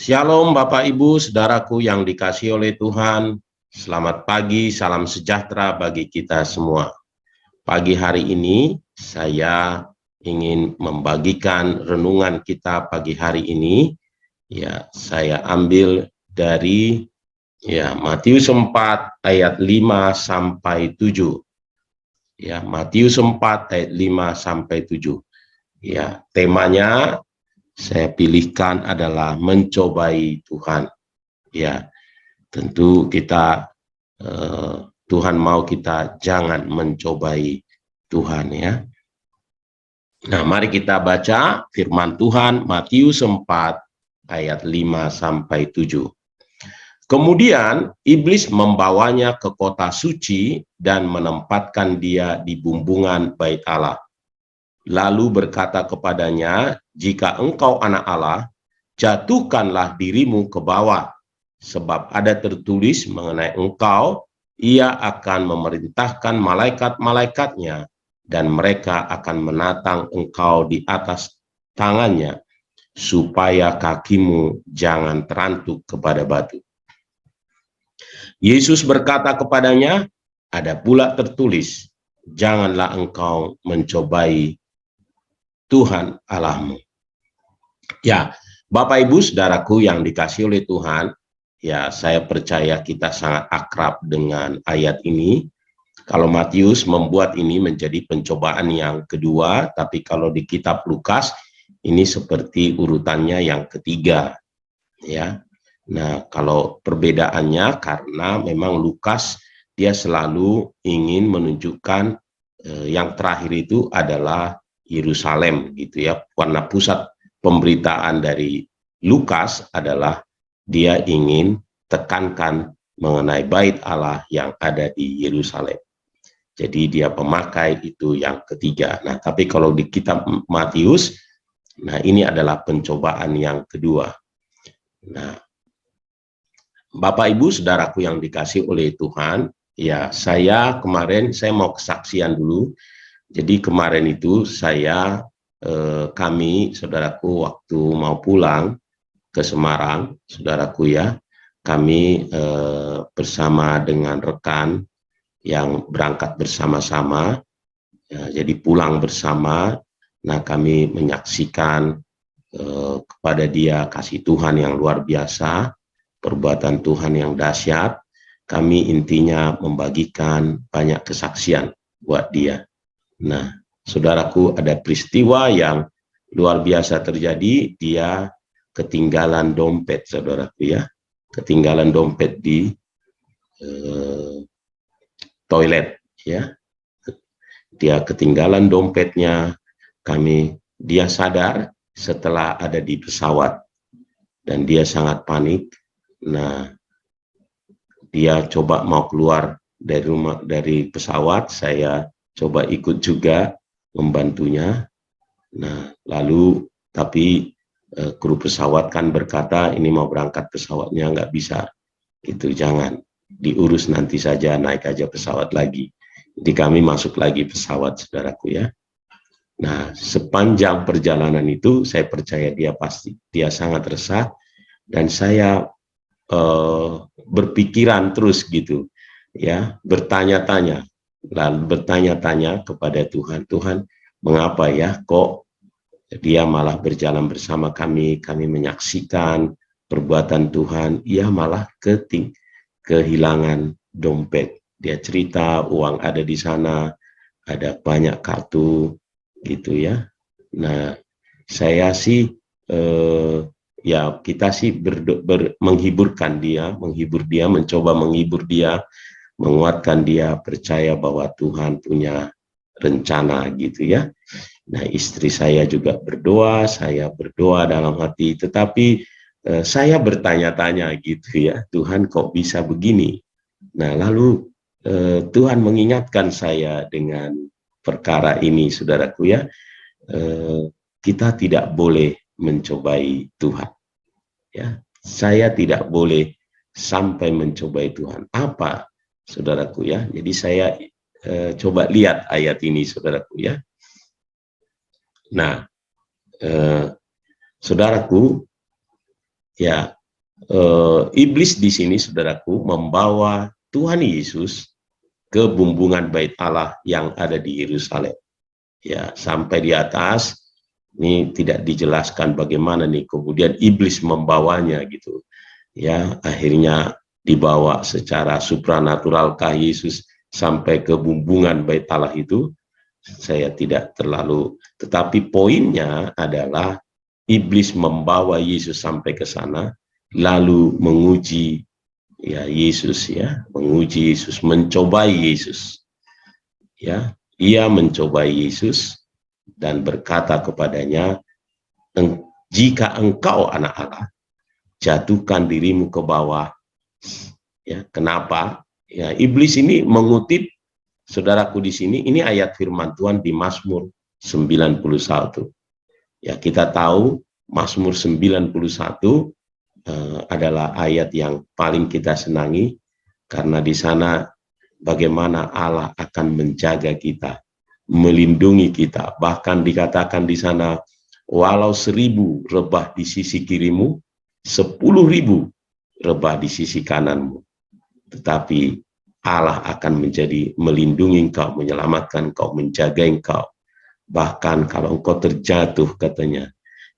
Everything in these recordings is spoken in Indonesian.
Shalom Bapak Ibu, Saudaraku yang dikasihi oleh Tuhan. Selamat pagi, salam sejahtera bagi kita semua. Pagi hari ini saya ingin membagikan renungan kita pagi hari ini. Ya, saya ambil dari Matius 4 ayat 5 sampai 7. Ya, Matius 4 ayat 5 sampai 7. Ya, temanya saya pilihkan adalah mencobai Tuhan. Ya, tentu kita Tuhan mau kita jangan mencobai Tuhan ya. Nah, mari kita baca firman Tuhan Matius 4 ayat 5 sampai 7. Kemudian iblis membawanya ke kota suci dan menempatkan dia di bumbungan bait Allah. Lalu berkata kepadanya, "Jika engkau anak Allah, jatuhkanlah dirimu ke bawah, sebab ada tertulis mengenai engkau, ia akan memerintahkan malaikat-malaikatnya, dan mereka akan menatang engkau di atas tangannya, supaya kakimu jangan terantuk kepada batu." Yesus berkata kepadanya, "Ada pula tertulis, janganlah engkau mencobai Tuhan Allahmu." Ya, Bapak Ibu Saudaraku yang dikasihi oleh Tuhan, ya saya percaya kita sangat akrab dengan ayat ini. Kalau Matius membuat ini menjadi pencobaan yang kedua, tapi kalau di kitab Lukas ini seperti urutannya yang ketiga. Ya. Nah, kalau perbedaannya karena memang Lukas dia selalu ingin menunjukkan yang terakhir itu adalah Yerusalem gitu ya, karena pusat pemberitaan dari Lukas adalah dia ingin tekankan mengenai bait Allah yang ada di Yerusalem. Jadi dia pemakai itu yang ketiga. Nah, tapi kalau di kitab Matius, nah ini adalah pencobaan yang kedua. Nah, Bapak Ibu Saudaraku yang dikasih oleh Tuhan, ya saya kemarin saya mau kesaksian dulu. Jadi kemarin itu kami saudaraku waktu mau pulang ke Semarang, saudaraku ya, kami bersama dengan rekan yang berangkat bersama-sama, ya, jadi pulang bersama. Nah, kami menyaksikan kepada dia kasih Tuhan yang luar biasa, perbuatan Tuhan yang dahsyat. Kami intinya membagikan banyak kesaksian buat dia. Nah, saudaraku, ada peristiwa yang luar biasa terjadi. Dia ketinggalan dompet, saudaraku ya, ketinggalan dompet di toilet ya. Dia ketinggalan dompetnya. Dia sadar setelah ada di pesawat dan dia sangat panik. Nah, dia coba mau keluar dari pesawat. Saya coba ikut juga membantunya. Nah, lalu tapi kru pesawat kan berkata, ini mau berangkat pesawatnya nggak bisa, itu jangan, diurus nanti saja, naik aja pesawat lagi. Jadi kami masuk lagi pesawat, saudaraku ya. Nah, sepanjang perjalanan itu saya percaya dia sangat resah, dan saya berpikiran terus gitu ya, bertanya-tanya kepada Tuhan, Tuhan mengapa ya kok dia malah berjalan bersama kami menyaksikan perbuatan Tuhan, ia malah kehilangan dompet. Dia cerita uang ada di sana, ada banyak kartu gitu ya. Nah, saya sih ya kita sih menghibur dia, mencoba menghibur dia, menguatkan dia, percaya bahwa Tuhan punya rencana gitu ya. Nah, istri saya juga berdoa, saya berdoa dalam hati, tetapi saya bertanya-tanya gitu ya, Tuhan kok bisa begini? Nah, lalu Tuhan mengingatkan saya dengan perkara ini, saudaraku ya, kita tidak boleh mencobai Tuhan. Ya, saya tidak boleh sampai mencobai Tuhan. Apa, saudaraku ya? Jadi saya coba lihat ayat ini, saudaraku ya. Nah, saudaraku, ya iblis di sini, saudaraku, membawa Tuhan Yesus ke bumbungan bait Allah yang ada di Yerusalem. Ya, sampai di atas, ini tidak dijelaskan bagaimana nih kemudian iblis membawanya gitu. Ya, akhirnya dibawa secara supranaturalkah Yesus sampai ke bumbungan bait Allah itu, saya tidak terlalu, tetapi poinnya adalah iblis membawa Yesus sampai ke sana, lalu menguji ya Yesus, ya, menguji Yesus, mencobai Yesus. Ya, ia mencobai Yesus dan berkata kepadanya, jika engkau anak Allah, jatuhkan dirimu ke bawah. Ya, kenapa? Ya, iblis ini mengutip, saudaraku, di sini, ini ayat firman Tuhan di Mazmur 91. Ya, kita tahu Mazmur 91 adalah ayat yang paling kita senangi, karena di sana bagaimana Allah akan menjaga kita, melindungi kita. Bahkan dikatakan di sana, walau 1000 rebah di sisi kirimu, 10.000 rebah di sisi kananmu, tetapi Allah akan menjadi melindungi engkau, menyelamatkan engkau, menjaga engkau. Bahkan kalau engkau terjatuh, katanya,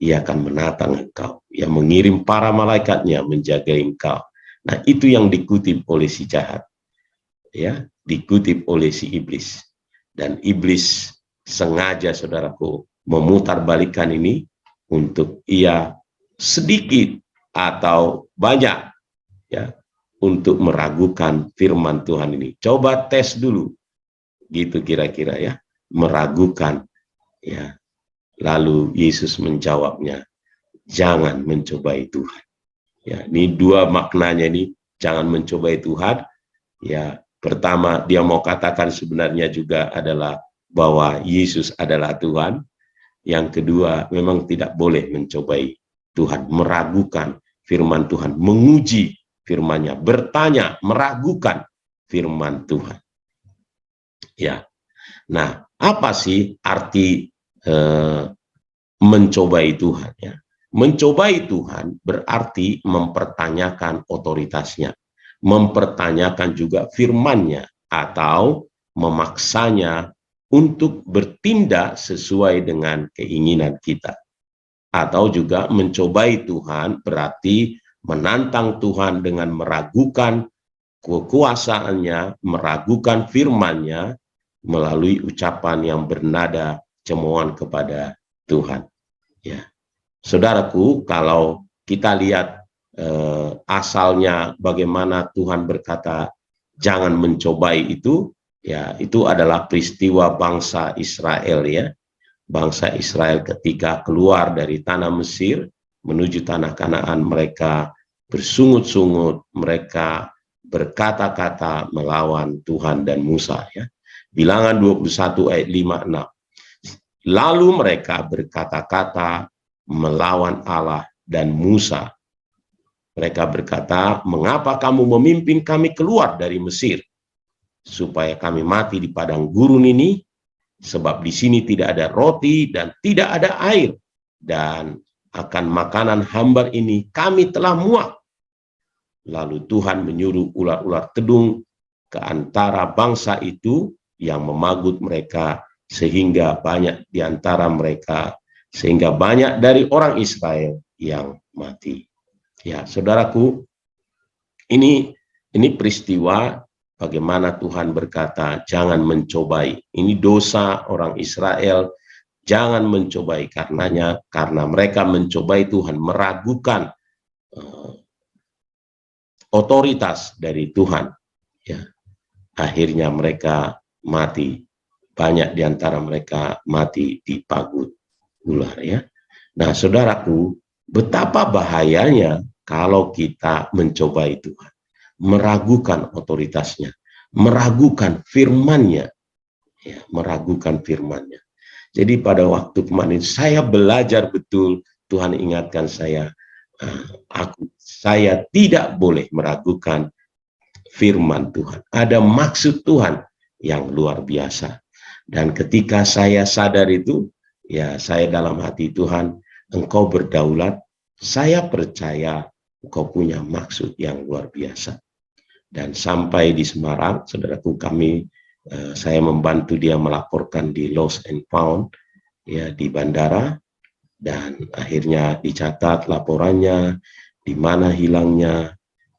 ia akan menatang engkau, ia mengirim para malaikatnya menjaga engkau. Nah, itu yang dikutip oleh si jahat, ya, dikutip oleh si iblis. Dan iblis sengaja, saudaraku, memutarbalikkan ini untuk ia sedikit atau banyak, ya, untuk meragukan firman Tuhan ini. Coba tes dulu, gitu kira-kira, ya, meragukan, ya. Lalu Yesus menjawabnya, jangan mencobai Tuhan. Ya, ini dua maknanya nih, jangan mencobai Tuhan. Ya, pertama dia mau katakan sebenarnya juga adalah bahwa Yesus adalah Tuhan. Yang kedua, memang tidak boleh mencobai Tuhan, meragukan firman Tuhan, menguji firman-Nya, bertanya, meragukan firman Tuhan. Ya. Nah, apa sih arti mencobai Tuhan, ya? Mencobai Tuhan berarti mempertanyakan otoritasnya, mempertanyakan juga firman-Nya, atau memaksanya untuk bertindak sesuai dengan keinginan kita. Atau juga mencobai Tuhan berarti menantang Tuhan dengan meragukan kekuasaannya, meragukan firman-Nya melalui ucapan yang bernada cemoohan kepada Tuhan. Ya, saudaraku, kalau kita lihat asalnya bagaimana Tuhan berkata jangan mencobai itu, ya, itu adalah peristiwa bangsa Israel, ya, bangsa Israel ketika keluar dari tanah Mesir menuju tanah Kanaan. Mereka bersungut-sungut, mereka berkata-kata melawan Tuhan dan Musa, ya. Bilangan 21 ayat 5-6. Lalu mereka berkata-kata melawan Allah dan Musa. Mereka berkata, mengapa kamu memimpin kami keluar dari Mesir, supaya kami mati di padang gurun ini? Sebab di sini tidak ada roti dan tidak ada air, dan akan makanan hambar ini kami telah muak. Lalu Tuhan menyuruh ular-ular tedung ke antara bangsa itu yang memagut mereka, sehingga banyak di antara mereka, sehingga banyak dari orang Israel yang mati. Ya, saudaraku, ini peristiwa bagaimana Tuhan berkata jangan mencobai. Ini dosa orang Israel, jangan mencobai karenanya, karena mereka mencobai Tuhan, meragukan otoritas dari Tuhan. Ya, akhirnya mereka mati. Banyak di antara mereka mati dipagut ular, ya. Nah, saudaraku, betapa bahayanya kalau kita mencobai Tuhan, meragukan otoritasnya, meragukan firman-Nya, ya, meragukan firman-Nya. Jadi pada waktu kemarin saya belajar betul, Tuhan ingatkan saya, saya tidak boleh meragukan firman Tuhan. Ada maksud Tuhan yang luar biasa. Dan ketika saya sadar itu, ya, saya dalam hati, Tuhan, Engkau berdaulat, saya percaya engkau punya maksud yang luar biasa. Dan sampai di Semarang, saudaraku, saya membantu dia melaporkan di Lost and Found, ya, di bandara, dan akhirnya dicatat laporannya, di mana hilangnya,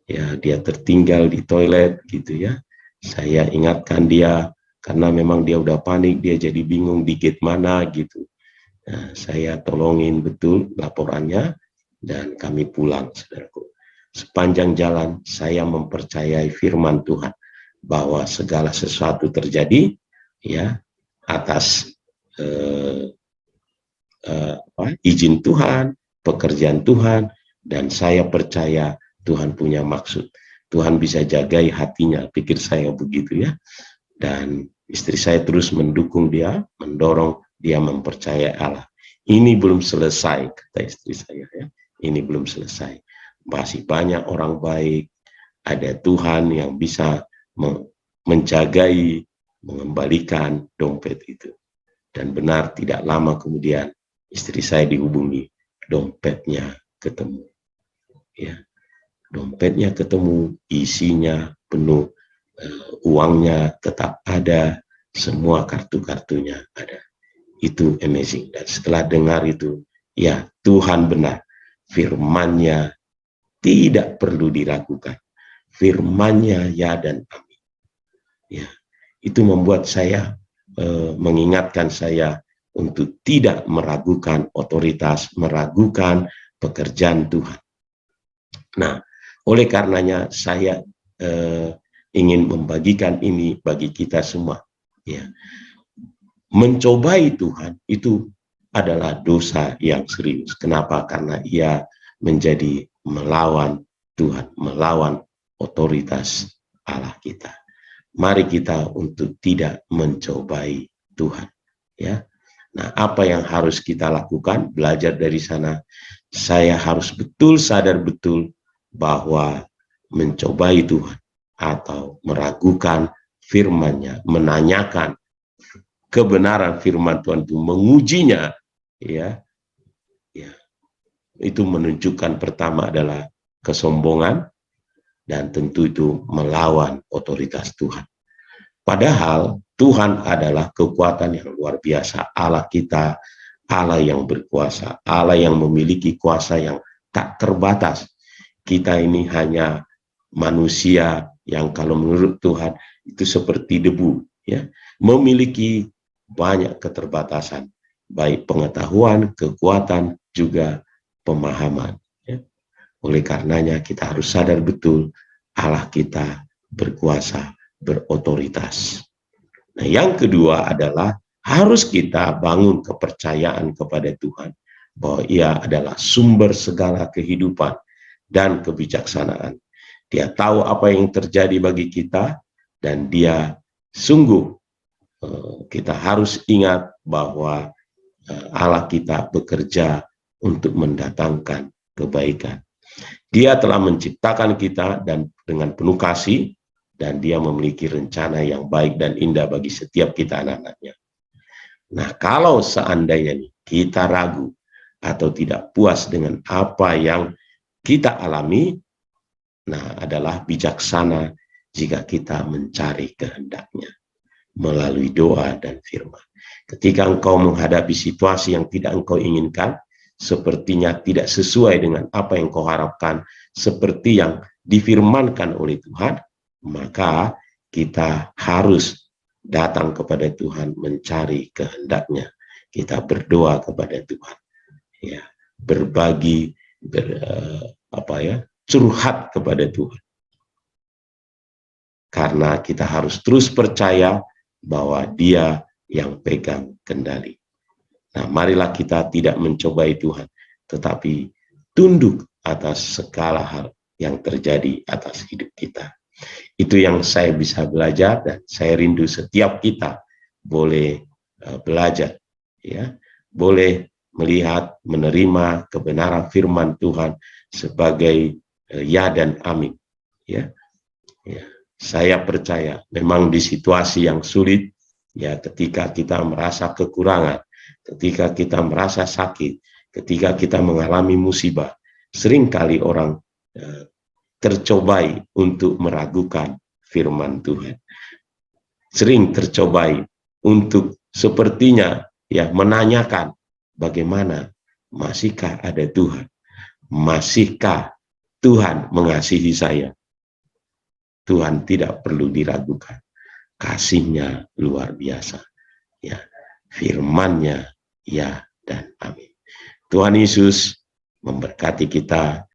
ya, dia tertinggal di toilet gitu ya. Saya ingatkan dia karena memang dia udah panik, dia jadi bingung di gate mana gitu. Nah, saya tolongin betul laporannya dan kami pulang, saudaraku. Sepanjang jalan saya mempercayai firman Tuhan bahwa segala sesuatu terjadi ya atas izin Tuhan, pekerjaan Tuhan, dan saya percaya Tuhan punya maksud. Tuhan bisa jagai hatinya, pikir saya begitu ya. Dan istri saya terus mendukung dia, mendorong dia mempercayai Allah. Ini belum selesai, kata istri saya ya. Ini belum selesai. Masih banyak orang baik, ada Tuhan yang bisa menjagai, mengembalikan dompet itu. Dan benar tidak lama kemudian istri saya dihubungi, dompetnya ketemu. Ya, dompetnya ketemu, isinya penuh, uangnya tetap ada, semua kartu-kartunya ada. Itu amazing. Dan setelah dengar itu, ya Tuhan benar, firman-Nya tidak perlu diragukan. Firman-Nya ya dan amin. Ya, itu membuat saya mengingatkan saya untuk tidak meragukan otoritas, meragukan pekerjaan Tuhan. Nah, oleh karenanya saya ingin membagikan ini bagi kita semua. Ya, mencobai Tuhan itu adalah dosa yang serius. Kenapa? Karena ia menjadi melawan Tuhan, melawan otoritas Allah kita. Mari kita untuk tidak mencobai Tuhan. Ya, nah apa yang harus kita lakukan? Belajar dari sana. Saya harus betul sadar betul bahwa mencobai Tuhan atau meragukan firman-Nya, menanyakan kebenaran firman Tuhan itu, mengujinya, ya, itu menunjukkan pertama adalah kesombongan dan tentu itu melawan otoritas Tuhan. Padahal Tuhan adalah kekuatan yang luar biasa, Allah kita, Allah yang berkuasa, Allah yang memiliki kuasa yang tak terbatas. Kita ini hanya manusia yang kalau menurut Tuhan itu seperti debu, ya, memiliki banyak keterbatasan, baik pengetahuan, kekuatan, juga pemahaman. Ya. Oleh karenanya kita harus sadar betul Allah kita berkuasa, berotoritas. Nah, yang kedua adalah harus kita bangun kepercayaan kepada Tuhan bahwa Ia adalah sumber segala kehidupan dan kebijaksanaan. Dia tahu apa yang terjadi bagi kita dan Dia sungguh, kita harus ingat bahwa Allah kita bekerja untuk mendatangkan kebaikan. Dia telah menciptakan kita dan dengan penuh kasih, dan Dia memiliki rencana yang baik dan indah bagi setiap kita anak-anaknya. Nah, kalau seandainya kita ragu atau tidak puas dengan apa yang kita alami, nah adalah bijaksana jika kita mencari kehendak-Nya melalui doa dan firman. Ketika engkau menghadapi situasi yang tidak engkau inginkan, sepertinya tidak sesuai dengan apa yang engkau harapkan, seperti yang difirmankan oleh Tuhan, maka kita harus datang kepada Tuhan mencari kehendak-Nya. Kita berdoa kepada Tuhan, ya, berbagi, curhat kepada Tuhan. Karena kita harus terus percaya bahwa Dia yang pegang kendali. Nah, marilah kita tidak mencobai Tuhan, tetapi tunduk atas segala hal yang terjadi atas hidup kita. Itu yang saya bisa belajar, dan saya rindu setiap kita boleh belajar, ya, boleh melihat, menerima kebenaran firman Tuhan sebagai ya dan amin. Ya, ya. Saya percaya memang di situasi yang sulit, ya, ketika kita merasa kekurangan, ketika kita merasa sakit, ketika kita mengalami musibah, seringkali orang tercobai untuk meragukan firman Tuhan. Sering tercobai untuk sepertinya ya menanyakan bagaimana, masihkah ada Tuhan? Masihkah Tuhan mengasihi saya? Tuhan tidak perlu diragukan. Kasih-Nya luar biasa. Ya, firman-Nya ya dan amin. Tuhan Yesus memberkati kita